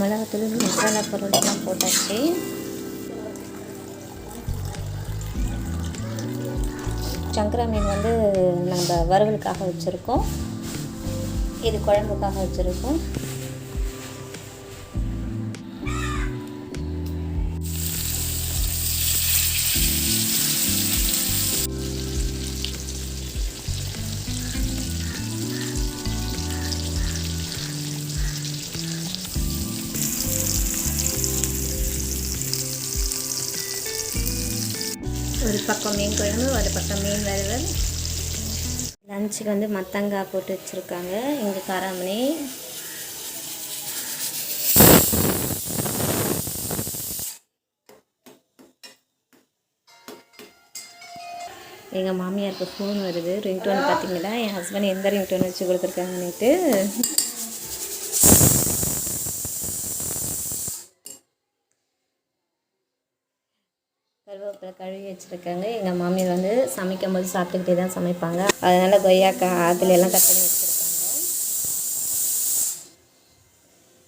மிளகாத்தூள் மசாலா பொருள்லாம் போட்டாச்சு. சங்கரா மீன் வந்து நம்ம வறுவலுக்காக வச்சுருக்கோம். இது குழம்புக்காக வச்சுருக்கோம். ஒரு பக்கம் மீன் குழம்பு, ஒரு பக்கம் மீன் வறுவல். லஞ்சுக்கு வந்து மத்தங்காய் போட்டு வச்சுருக்காங்க. இங்கே காராமணி, எங்கள் மாமியாருக்கு ஃபோன் வருது. ரிங்டோன் பார்த்தீங்களா? என் ஹஸ்பண்ட் எந்த ரிங்டோன் வச்சு கொடுத்துருக்காங்கன்னுட்டு. கருவேப்பிலை கழுவி வச்சுருக்காங்க. எங்கள் மாமியார் வந்து சமைக்கும் போது சாப்பிட்டுக்கிட்டே தான் சமைப்பாங்க. அதனால் கொய்யாக்காய் ஆப்பிள் எல்லாம் கட் பண்ணி வச்சுருக்காங்க.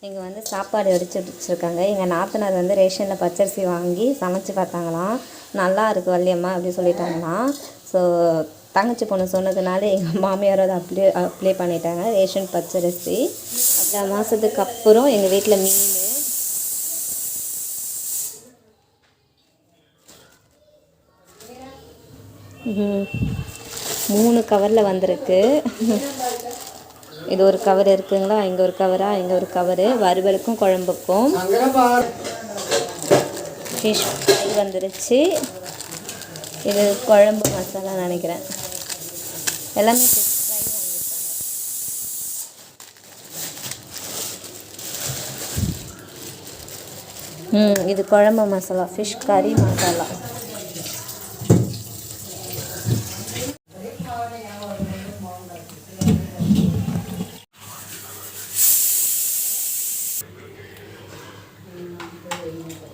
இங்கே வந்து சாப்பாடு வடித்து வச்சுருக்காங்க. எங்கள் நாத்தனார் வந்து ரேஷனில் பச்சரிசி வாங்கி சமைச்சு பார்த்தாங்களாம். நல்லா இருக்குது வள்ளியம்மா அப்படின்னு சொல்லிட்டாங்களாம். ஸோ தங்கச்சி பொண்ணு சொன்னதுனால எங்கள் மாமியார் அதை அப்ளை பண்ணிட்டாங்க. ரேஷன் பச்சரிசி 6 மாதத்துக்கு அப்புறம் எங்கள் வீட்டில் மீன் 3 கவரில் வந்திருக்கு. இது ஒரு கவர் இருக்குங்களா, இங்கே ஒரு கவரா, இங்கே ஒரு கவரு. வறுவலுக்கும் குழம்புக்கும் ஃபிஷ் ஃப்ரை வந்துருச்சு. இது குழம்பு மசாலா நினைக்கிறேன். எல்லாமே ஃபிஷ் ஃப்ரை வாங்கியிருக்காங்க. இது குழம்பு மசாலா, ஃபிஷ் கறி மசாலா.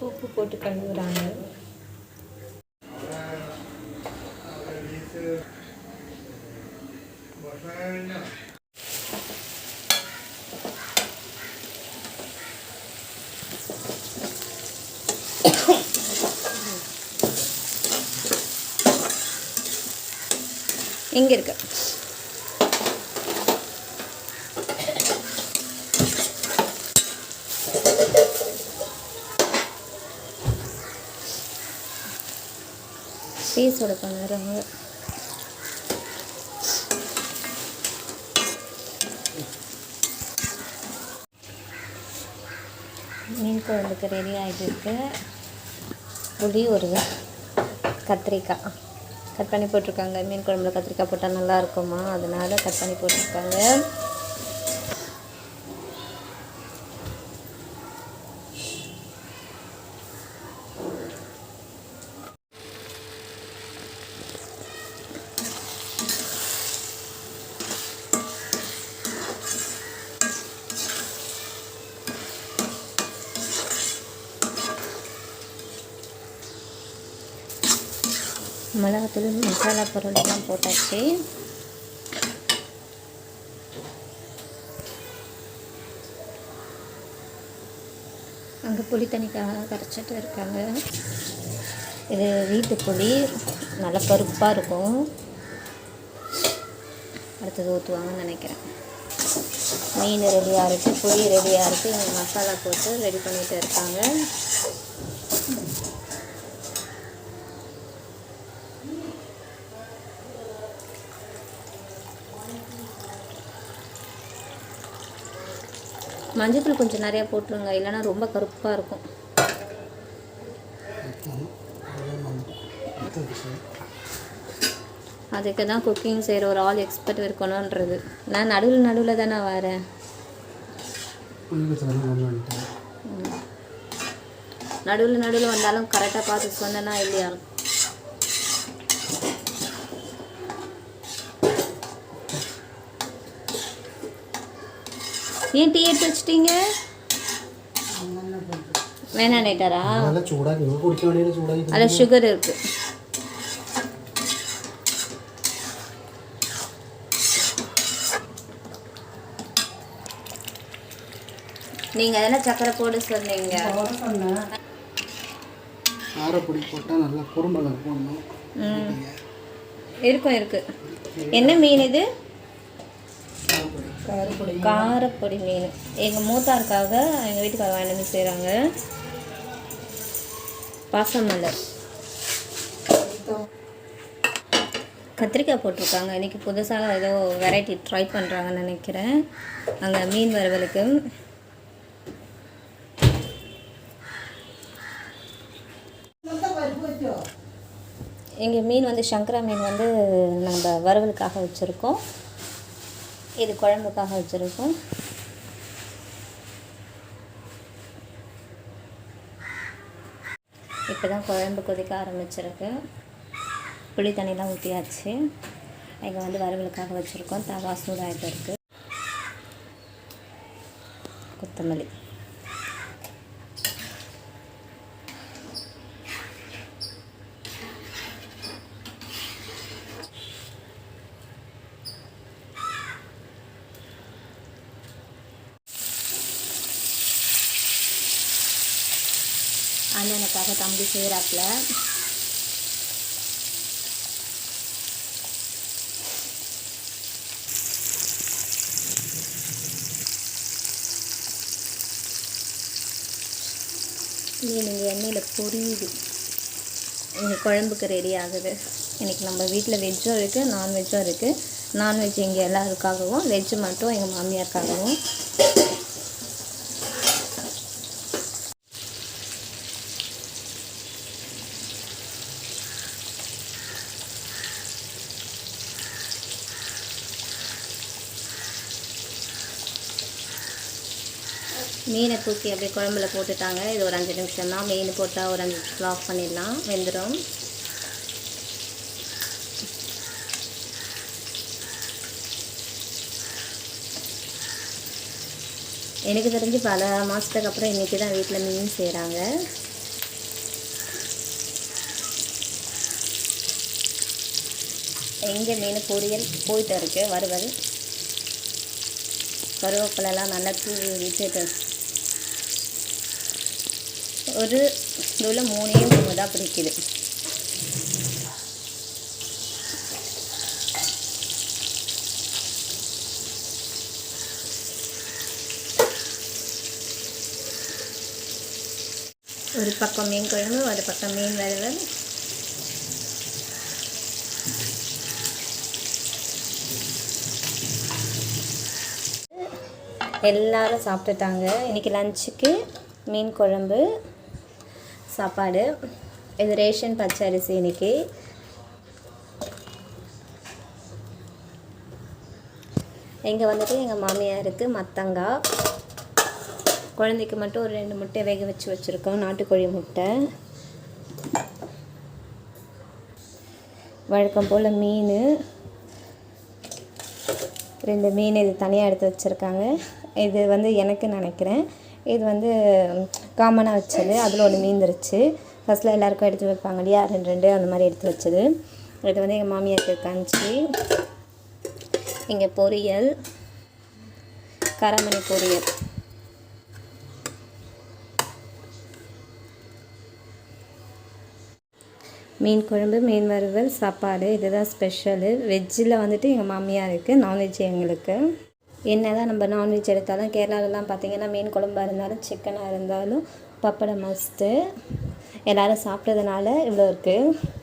உப்பு போட்டு கழுவுறாங்க. எங்கே இருக்கு? பீஸோட பண்ணுறாங்க. மீன் குழம்புக்கு ரெடி ஆகிட்டு இருக்கு. புளி, ஒரு கத்திரிக்காய் கட் பண்ணி போட்டிருக்காங்க. மீன் குழம்புல கத்திரிக்காய் போட்டால் நல்லா இருக்குமா, அதனால கட் பண்ணி போட்டிருக்காங்க. மிளகாத்தூள் மசாலா பொருள்லாம் போட்டாச்சு. அங்கே புளி தண்ணிக்காக கரைச்சிட்டு இருக்காங்க. இது வீட்டு புளி, நல்லா பருப்பாக இருக்கும். அடுத்தது ஊற்றுவாங்கன்னு நினைக்கிறேன். மீன் ரெடியாக இருக்குது, புளி ரெடியாக இருக்குது. இங்கே மசாலா போட்டு ரெடி பண்ணிகிட்டு இருக்காங்க. மஞ்சள் கொஞ்சம் நிறையா போட்டுருங்க, இல்லைன்னா ரொம்ப கருப்பாக இருக்கும். அதுக்கு தான் குக்கிங் செய்கிற ஒரு ஆள் எக்ஸ்பர்ட் இருக்கணுன்றது. நான் நடுவில் தானே வரேன். நடுவில் வந்தாலும் கரெக்டாக பார்த்து சொன்னேன்னா இல்லையா? ஏன் டீ எடுத்து வச்சிட்டீங்க? வேணாம் நேட்டாரா? அதில் சுகர் இருக்கு. நீங்கள் எதனா சக்கரை போட சொன்னீங்க. சொன்னேன் காரப்பொடி போட்டால் நல்லா குறும்பலம் போடணும். இருக்கு. என்ன மீன் இது? காரப்பொடி மீன். எங்கள் மூத்தாருக்காக எங்கள் வீட்டுக்கார வாங்கி வந்து செய்கிறாங்க. பாசமலர் கத்திரிக்காய் போட்டிருக்காங்க. இன்றைக்கி புதுசாக ஏதோ வெரைட்டி ட்ரை பண்ணுறாங்கன்னு நினைக்கிறேன். அங்கே மீன் வறுவலுக்கு இங்கே மீன் வந்து சங்கரா மீன் வந்து நம்ம வறுவலுக்காக வச்சுருக்கோம். இது குழம்புக்காக வச்சுருக்கோம். இப்போ தான் குழம்பு கொதிக்க ஆரம்பிச்சிருக்கு. புளி தண்ணிலாம் ஊற்றியாச்சு. இங்கே வந்து வறுவலுக்காக வச்சுருக்கோம். தவா சூடாகிட்டு இருக்குது. கொத்தமல்லி அண்ணனுக்காக தம்பி செய்கிறாப்புல. மீன் இங்கே எண்ணெயில் பொரியுது. இங்கே குழம்புக்கு ரெடி ஆகுது. இன்றைக்கி நம்ம வீட்டில் வெஜ்ஜும் இருக்குது, நான்வெஜ்ஜும் இருக்குது. நான்வெஜ் இங்கே எல்லாருக்காகவும், வெஜ்ஜு மட்டும் எங்கள் மாமியாருக்காகவும். மீனை தூக்கி அப்படியே குழம்புல போட்டுட்டாங்க. இது ஒரு 5 நிமிஷம் தான். மீன் போட்டால் ஒரு 5 நிமிஷத்தில் ஆஃப் பண்ணிடலாம், வெந்துடும். எனக்கு தெரிஞ்சு பல மாதத்துக்கு அப்புறம் இன்றைக்கி தான் வீட்டில் மீன் செய்கிறாங்க. எங்கே மீன் பொரியல் போயிட்டு இருக்குது. வறுவல் கருவேப்பிலெல்லாம் நல்லா தூவி விட்டுட்டு ஒரு இதில் 3 தான் பிடிக்குது. ஒரு பக்கம் மீன் குழம்பு, ஒரு பக்கம் மீன் வறுவல். எல்லாரும் சாப்பிட்டுட்டாங்க. இன்றைக்கி லஞ்சுக்கு மீன் குழம்பு, சாப்பாடு. இது ரேஷன் பச்சரிசி. இன்றைக்கி இங்கே வந்துட்டு எங்கள் மாமியாருக்கு மத்தங்காய், குழந்தைக்கு மட்டும் ஒரு 2 முட்டை வேக வச்சு வச்சுருக்கோம். நாட்டுக்கோழி முட்டை. வழக்கம் போல் மீன் 2 மீன் இது தனியாக எடுத்து வச்சுருக்காங்க. இது வந்து எனக்கு நினைக்கிறேன். இது வந்து காமனாக வச்சது. அதில் ஒன்று மீந்துருச்சு. ஃபஸ்ட்டில் எல்லாேருக்கும் எடுத்து வைப்பாங்க இல்லையா, 2 அந்த மாதிரி எடுத்து வச்சது. இது வந்து எங்கள் மாமியாருக்கு கஞ்சி. இங்கே பொரியல், கரமணி பொரியல். மீன் குழம்பு, மீன் வறுவல், சாப்பாடு. இதுதான் ஸ்பெஷலு. வெஜ்ஜில் வந்துட்டு எங்கள் மாமியாருக்கு, நான்வெஜ் எங்களுக்கு. என்ன தான் நம்ம நான்வெஜ் எடுத்தாலும் கேரளாவிலலாம் பார்த்திங்கன்னா மீன் குழம்பாக இருந்தாலும் சிக்கனாக இருந்தாலும் பப்படம் மஸ்ட்டு. எல்லோரும் சாப்பிட்டதுனால இவ்வளோ இருக்குது.